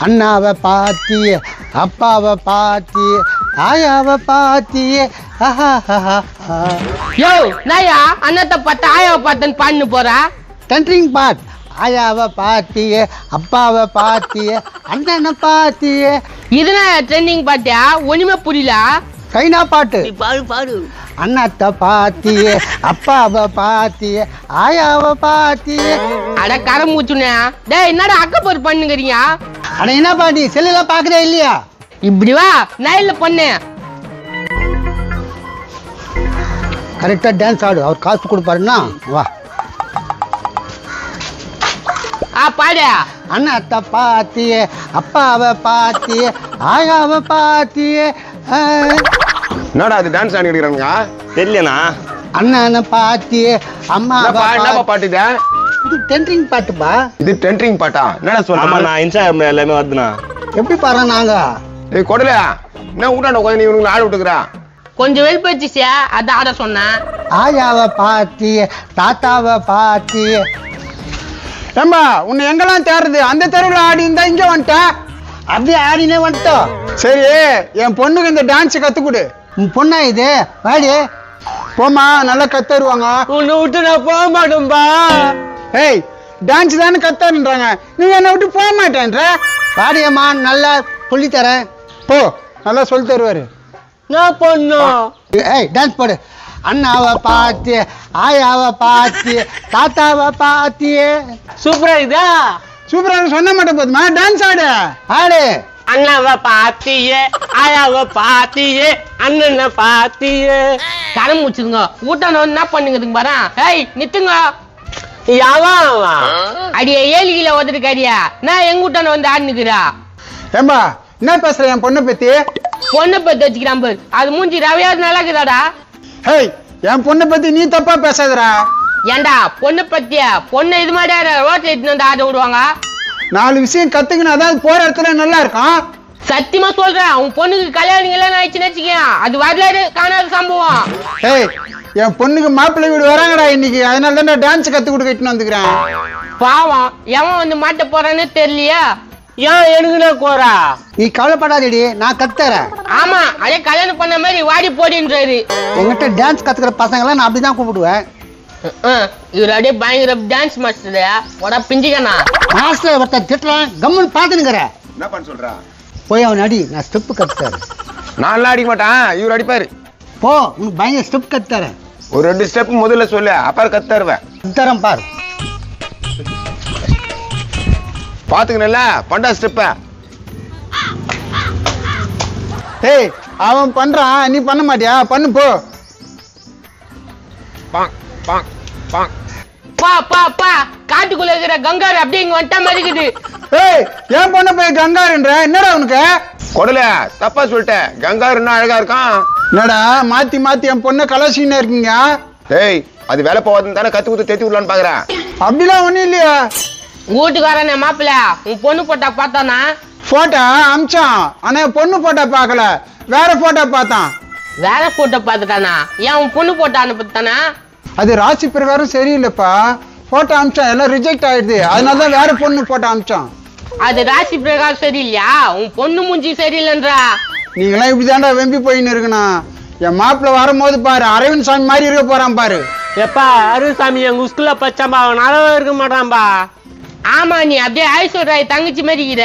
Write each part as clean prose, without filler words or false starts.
அண்ணாவை பாத்தி அப்பாவை பாத்தி ஆயாவை பாத்தி யோ நாயா அண்ணத்தை பார்த்து ஆயாவை பார்த்தேன்னு பான்னு போறா டென்ட்ரிங் பாட் ஆயாவை பாத்தி அப்பாவை பாத்தி அண்ணனை பாத்தி இதுனா ட்ரெண்டிங் பாட்டியா ஒண்ணுமே புரியல சைனா பாட்டு பாடு பாடு அண்ணத்தை பாத்தி அப்பாவை பாத்தி ஆயாவை பாத்தி அட கரை மூச்சுனே டேய் என்னடா அக்கப்போர் பண்ணுங்கறீங்க அட என்ன பாட்டி செல்லுல பாக்குறே இல்லையா இப்படி வா நான் இல்ல பண்ணு கரெக்டா டான்ஸ் ஆடு அவர் காசு கொடுப்பாருன்னா வா பாடு அண்ணத்தை பாத்தி அப்பாவை பாத்தி ஆயாவை பாத்தி என்னடா அது டான்ஸ் ஆடி எடுக்கிறானுங்க தெரியலண்ணா அண்ணனை பாத்தி அம்மா என்னப்பா பாட்டு இது டென்ட்ரிங் பாட்டுப்பா இது டென்ட்ரிங் பாட்டா என்னடா சொல்ற நான் இன்ஸ்டாகிராம்ல எல்லாமே வருதுண்ணா எப்படி பாரு நாங்க ஏய் கொடல என்ன ஊட்டாண்ட உட்காந்து நீ இவனுக்கு ஆடு விட்டுக்கிறா கொஞ்சம் வெல்ப் வச்சுச்சியா அதான் ஆட சொன்னேன் ஆயாவை பாத்தி தாத்தாவை பாத்தி ஏம்பா உன்னை எங்கெல்லாம் தேடுறது அந்த தெருவில் ஆடி இருந்தா இங்க வந்துட்டேன் அப்படியே ஆடினே வந்துட்டோம் சரி என் பொண்ணுக்கு இந்த டான்ஸ் கத்துக்கொடு உன் பொண்ணா இது வாடி போமா நல்லா கத்தருவாங்க உன்னை விட்டு நான் போக மாட்டேன்பா ஏய் டான்ஸ் தானே கத்தருன்றாங்க நீ என்னை விட்டு போக மாட்டேன்ற வாடியம்மா நல்லா சொல்லி தரேன் போ நல்லா சொல்லி தருவாரு நான் பொண்ணும் ஏய் டான்ஸ் போடு அண்ணாவை பாத்தி ஆயாவை பாத்தி தாத்தாவை பாத்தி சூப்பரா இதா சூப்பரா சொன்ன மாட்டேன் போதுமா டான்ஸ் ஆடு ஆடு அண்ணாவை பாத்தியே ஆயாவை பாத்தியே அண்ணனை பாத்தியே கரம் முடிச்சுதுங்க ஊட்டான என்ன பண்ணுங்க பாரு ஏய் நித்துங்க அடியே 7 கிலோ வந்துருக்காடியா நான் எங்க ஊட்டான வந்து ஆடுனுக்குறா ஏம்பா என்ன பேசுற என் பொண்ணை பத்தி பொண்ணை பத்தி வச்சுக்கிறான் பாரு அது மூஞ்சி ரவையாவது நல்லா இருக்குதாடா ஹேய் என் பொண்ணை பத்தி நீ தப்பா பேசாதடா ஏண்டா பொண்ணை பத்தியா பொண்ணை இது மாதிரி ரோட்ல எடுத்துன்னு வந்து ஆட விடுவாங்க 4 விஷயம் கத்துக்கினாதான் போற இடத்துல நல்லா இருக்கும் சத்தியமா சொல்றேன் உன் பொண்ணுக்கு கல்யாணம் எல்லாம் ஆயிடுச்சுன்னு வச்சுக்கேன் அது வரலாறு காணாத சம்பவம் ஏய் என் பொண்ணுக்கு மாப்பிள்ளை வீடு வராங்கடா இன்னைக்கு அதனால தான் டான்ஸ் கத்து கொடுக்கிட்டு வந்துக்கிறேன் பாவம் எவன் வந்து மாட்ட போறான்னு தெரியலையா ஏன் எனக்கு கோரா நீ கவலைப்படாதடி நான் கத்துறேன் ஆமா அதே கல்யாணம் பண்ண மாதிரி வாடி போடின்றாரு என்கிட்ட டான்ஸ் கத்துக்கிற பசங்களாம் நான் அப்படிதான் கூப்பிடுவேன் இவர் அப்படியே பயங்கர டான்ஸ் மாஸ்டர் உட பிஞ்சிக்கண்ணா மாஸ்டர் ஒருத்தர் திட்டலாம் கம்முன்னு பாத்துனுங்கிற என்ன பண்ண சொல்றா போய் அவன் அடி நான் ஸ்டெப்பு கத்துறேன் நான் அடிக்க மாட்டான் இவர் அடிப்பாரு போ உனக்கு பயங்கர ஸ்டெப் கத்துறேன் ஒரு 2 ஸ்டெப் முதல்ல சொல்லு அப்புறம் கத்துருவேன் கத்துறேன் பாரு பாத்துக்கணும்ல பண்டா ஸ்டெப்ப ஏய் அவன் பண்றான் நீ பண்ண மாட்டியா பண்ணு போ பாங் பாங் பாங் பா பா பா காட்டுக்குள்ள இருக்கிற கங்காரு அப்படியே இங்க வந்துட்ட மாதிரி இருக்குது ஏய் ஏன் பொண்ணை போய் கங்காருன்ற என்னடா உனக்கு கொடல தப்பா சொல்லிட்டேன் கங்காரு என்ன அழகா இருக்கான் என்னடா மாத்தி மாத்தி என் பொண்ணை கலாசின்னு இருக்கீங்க ஏய் அது வேலை போவாதுன்னு தானே கத்து குத்து தேத்தி விடலான்னு பாக்குறேன் அப்படிலாம் ஒண்ணும் இல்லையா வீட்டுக்காரன் மாப்பிள்ள உன் பொண்ணு போட்டா பார்த்தானா போட்டோ அமிச்சான் ஆனா பொண்ணு போட்டோ பார்க்கல வேற போட்டோ பார்த்தான் வேற போட்டோ பார்த்துட்டானா ஏன் உன் பொண்ணு போட்டோ அனுப்பித்தானா அது ராசி பிரகாரம் சரியில்லைப்பா போட்டோ அமிச்சான் எல்லாம் ரிஜெக்ட் ஆயிடுது அதனாலதான் வேற பொண்ணு போட்டோ அமிச்சான் அது ராசி பிரகாரம் சரியில்லையா உன் பொண்ணு மூஞ்சி சரியில்லைன்றா நீங்களாம் இப்படிதான்டா வெம்பி போயின்னு இருக்கணும் என் மாப்பிள்ள வரும்போது பாரு அரவிந்த் சாமி மாதிரி இருக்க போறான் பாரு எப்பா அருசாமி எங்க ஸ்கூல்ல பச்சாம்பா அவன் அளவா இருக்க மாட்டான்பா ஆமா நீ அப்படியே ஐஸ்வர்யா தங்கச்சி மாதிரிக்கிற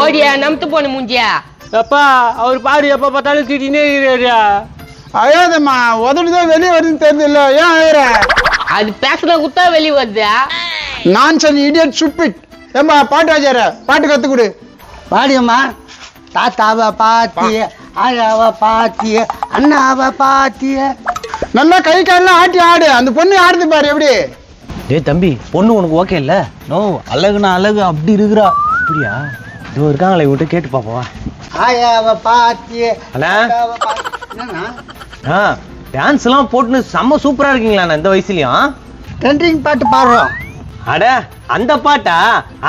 ஓடியா நம்பத்து போன மூஞ்சியா எப்பா அவர் பாரு எப்ப பார்த்தாலும் திட்டினே இருக்கிறாரு அழாதம்மா உதடுதான் வெளியே வருதுன்னு தெரியுது இல்ல ஏன் அழற அது பேசுன குத்தா வெளியே வருது நான் சொல்லி இடியட் சுப்பிட் ஏம்பா பாட்டு வாஜார பாட்டு கத்து கொடு வாடியம்மா தாத்தாவை பாத்தி ஆயாவை பாத்தி அண்ணாவை பாத்தி நல்லா கை காலெல்லாம் ஆட்டி ஆடு அந்த பொண்ணு ஆடுது பாரு எப்படி டேய் தம்பி பொண்ணு உனக்கு ஓகே இல்ல நோ அழகுனா அழகு அப்படி இருக்கிறா அப்படியா இதோ இருக்காங்களே விட்டு கேட்டு பாப்போவா ஆயாவை பாத்தி அண்ணா என்னண்ணா டான்ஸ் எல்லாம் போட்டுன்னு செம்ம சூப்பரா இருக்கீங்களா இந்த வயசுலயும் டென்ட்ரிங் பாட்டு பாடுறோம் அட அந்த பாட்டா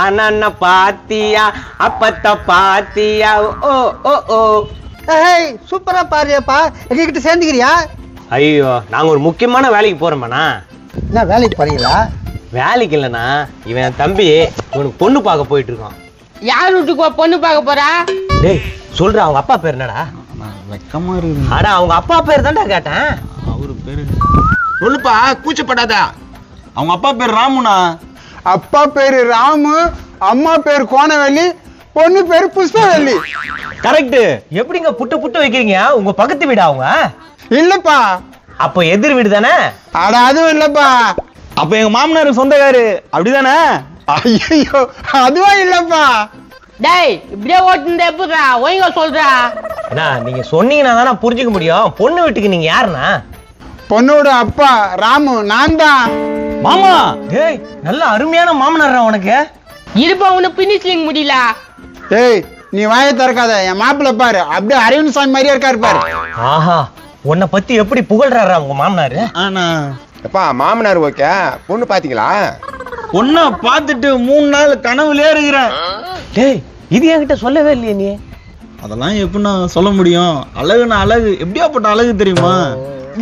அண்ணா பாத்தியா அப்பத்த பாத்தியா ஓ ஓ ஓ ஏய் சூப்பரா பாடுறியாப்பா எங்ககிட்ட சேர்ந்துக்கிறியா ஐயோ நாங்க ஒரு முக்கியமான வேலைக்கு போறோம்ண்ணா என்ன வேலைக்கு போறீங்களா வேலைக்கு இல்லைண்ணா இவன் தம்பி இவனுக்கு பொண்ணு பார்க்க போயிட்டு இருக்கான் யார் வீட்டுக்கு பொண்ணு பார்க்க போறா? டேய் சொல்ற அவங்க அப்பா பேர் என்னடா? வெக்கமா இருக்கு. அட அவங்க அப்பா பேர் தான்டா கேட்டேன். அவரு பேரு சொல்லுப்பா, கூச்சப்படாத. அவங்க அப்பா பேர் ராமுனா. அப்பா பேரு ராமு, அம்மா பேரு கோணவெள்ளி, பொண்ணு பேரு புஷ்பவெள்ளி. கரெக்ட். எப்படிங்க புட்டு புட்டு வைக்கிறீங்க? உங்க பக்கத்து வீடா அவங்க? இல்லப்பா. அப்ப எதிர் வீடு தானே? அட அதுவும் இல்லப்பா. அப்ப எங்க மாமனார் சொந்தக்காரு அப்படிதானே? ஐயோ அதுவும் இல்லப்பா. டேய் இப்படியே ஓட்டுந்தா எப்படிடா ஒழுங்கா சொல்றா? அண்ணா நீங்க சொன்னீங்கன்னா தானே புரிஞ்சுக்க முடியும். பொண்ணு வீட்டுக்கு நீங்க யாருண்ணா? பொண்ணோட அப்பா ராமு, நான் தான். மாமா டேய் நல்ல அருமையான மாமனார் உனக்கு. இருப்பா உன்னை பினிஷ்லிங் முடியல. ஏய் நீ வாயை திறக்காத. என் மாப்பிள்ள பாரு, அப்படியே அரவிந்த் சாமி மாதிரியே இருக்காரு பாரு. ஆஹா உன்னை பத்தி எப்படி புகழ்றாரா உங்க மாமனாரு? ஆனா எப்பா மாமனார் ஓகே, பொண்ணு பாத்தீங்களா? பொண்ணை பார்த்துட்டு 3 நாள் கனவுலயே இருக்கிறேன். டேய் இது என்கிட்ட சொல்லவே இல்லையே நீ. அதெல்லாம் எப்படி நான் சொல்ல முடியும்? அழகுனா அழகு, எப்படியாப்பட்ட அழகு தெரியுமா?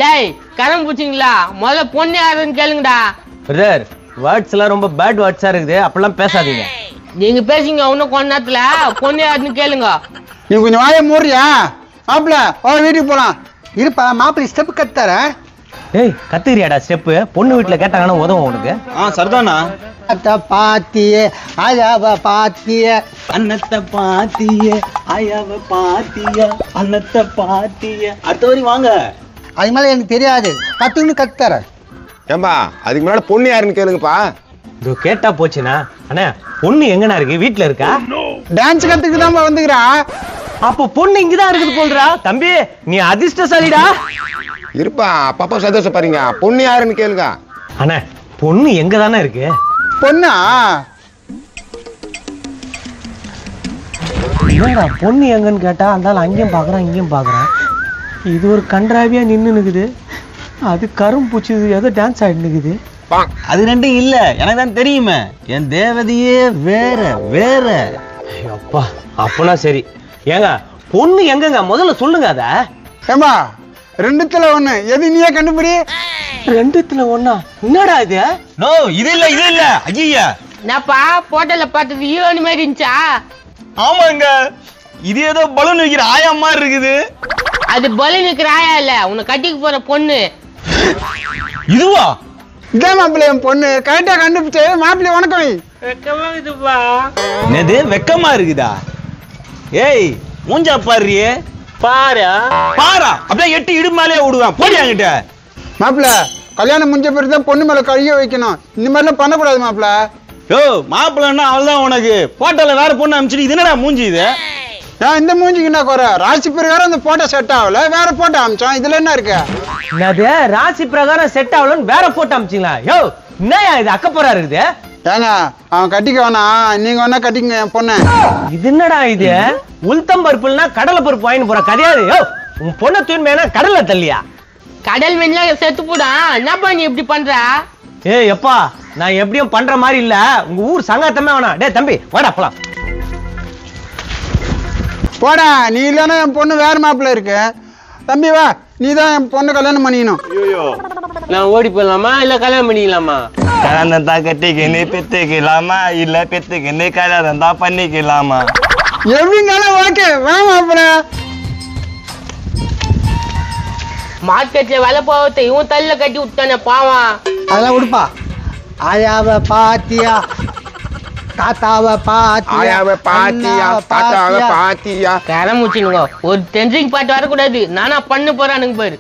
டேய் கரம் பூச்சிங்களா? முதல்ல பொண்ணு யாருன்னு கேளுங்கடா. பிரதர் வேர்ட்ஸ் எல்லாம் ரொம்ப பேட் வேர்ட்ஸா இருக்குது. அப்பெல்லாம் பேசாதீங்க. நீங்க பேசிங்க இன்னும் கொஞ்ச நேரத்துல பொண்ணு யாருன்னு கேளுங்க. நீ கொஞ்சம் வாயை மூடுறியா? மாப்பிள்ள வீட்டுக்கு போலாம். இருப்பா மாப்பிள்ளை ஸ்டெப் கத்துற. டேய் கத்துக்கிறியாடா ஸ்டெப்பு? பொண்ணு வீட்டுல கேட்டாங்கன்னா உதவும் உனக்கு. சரிதானா? தாத்தா பாத்தியே ஆயாவ பாத்தியே அன்னத்தை பாத்திய ஆயாவ பாத்திய அன்னத்தை பாத்திய. அடுத்த வரி வாங்க. அது மேல எனக்கு தெரியாது, கத்துன்னு கத்துற. ஏம்பா அதுக்கு முன்னாடி பொண்ணு யாருன்னு கேளுங்கப்பா. இதோ கேட்டா போச்சுனா. அண்ணா பொண்ணு எங்கண்ணா இருக்கு? வீட்டுல இருக்கா? டான்ஸ் கத்துக்கு தான் வந்துக்கிறா. அப்போ பொண்ணு இங்கதான் இருக்குது போல்றா. தம்பி நீ அதிர்ஷ்டசாலிடா. இருப்பா அப்பப்பா சந்தோஷப்படுறீங்க. பொண்ணு யாருன்னு கேளுங்க. அண்ணா பொண்ணு எங்க தானே இருக்கு? பொண்ணா? என்னடா பொண்ணு எங்கன்னு கேட்டா அந்த அங்கேயும் பாக்குறான் இங்கேயும் பாக்குறான். இது ஒரு கன்றாவியா நின்னு நிக்குது. அது கரும் பூச்சி ஏதோ டான்ஸ் ஆடிட்டு நிக்குது. அது ரெண்டும் இல்ல, எனக்கு தான் தெரியுமே. என் தேவதையே வேற வேற. அப்பா அப்பனா சரி. ஏங்க பொண்ணு எங்கங்க முதல்ல சொல்லுங்க. அத ஏம்பா ரெண்டுத்துல ஒண்ணு, எது நீயே கண்டுபிடி. ரெண்டுத்துல ஒண்ணா? என்னடா இது? நோ இது இல்ல இது இல்ல. ஐயா என்னப்பா போட்டோல பார்த்தது ஹீரோனி மாதிரி இருந்துச்சா? ஆமாங்க, இது ஏதோ பலூன் வைக்கிற ஆயா மாதிரி இருக்குது. அது பலி நிக்கிற ஆயா இல்ல, உன்னை கட்டிக்கு போற பொண்ணு. இதுவா? இதான் மாப்பிள்ளை என் பொண்ணு. கரெக்டா கண்டுபிடிச்சு மாப்பிள்ளை வணக்கம் வை. என்னது வெக்கமா இருக்குதா? ஏய் மூஞ்சா பாருறியே. பாரு பாரா அப்படியே எட்டி இடுமாலே விடுவேன். போடி என்கிட்ட. மாப்பிள்ள கல்யாணம் முடிஞ்ச பிறகு தான் பொண்ணு மேல கைய வைக்கணும். இந்த மாதிரிலாம் பண்ணக்கூடாது மாப்பிள்ள. யோ மாப்பிள்ளன்னா அவள்தான் உனக்கு. போட்டோல வேற பொண்ணு அனுப்பிச்சிட்டு இது என்னடா மூஞ்சி இது? ஏன் இந்த மூஞ்சிக்கு என்ன குறை? ராசி பிரகாரம் அந்த போட்டோ செட் ஆகல, வேற போட்டோ அமிச்சோம். இதுல என்ன இருக்கு? என்னது ராசி பிரகாரம் செட் ஆகலன்னு வேற போட்டு அமிச்சிங்களா? யோ என்னயா இது அக்கப்போரா இருக்குது? ஏங்க அவன் கட்டிக்க வேணாம், நீங்க வேணா கட்டிங்க என் பொண்ணு. இது என்னடா இது? உளுத்தம் பருப்புனா கடலை பருப்பு வாங்கிட்டு போற கதையாது. யோ உன் பொண்ணை தூய்மையான கடல்ல தள்ளியா? கடல் மீன்ல செத்து போடா. என்னப்பா நீ இப்படி பண்ற? ஏய் எப்பா நான் எப்படியும் பண்ற மாதிரி இல்ல. உங்க ஊர் சங்காத்தமே வேணாம். டேய் தம்பி வாடா போலாம். போடா, நீ இல்லைன்னா என் பொண்ணு வேற மாப்பிள்ள இருக்கு. தம்பி வா, நீ தான் என் பொண்ணு கல்யாணம் பண்ணிக்கணும். நான் ஓடி போயிடலாமா இல்ல கல்யாணம் பண்ணிக்கலாமா? கல்யாணம் தான் கட்டிக்கின்னு பெத்துக்கலாமா இல்ல பெத்துக்கின்னு கல்யாணம் தான் பண்ணிக்கலாமா? எப்படினாலும் ஓகே, வா மாப்பிள்ள. மார்க்கெட்ல வேலை போவத்தை இவன் தள்ள கட்டி விட்டானே பாவம். அதெல்லாம் விடுப்பா. ஆயாவ பாத்தியா தாத்தாவ பாத்தியா ஆயாவை பாத்தியா தாத்தாவை பாத்தியா. கரம் வச்சுனுங்க. ஒரு டென்சிங் பாட்டு வரக்கூடாது. நானா பண்ண போறானுங்க பாரு.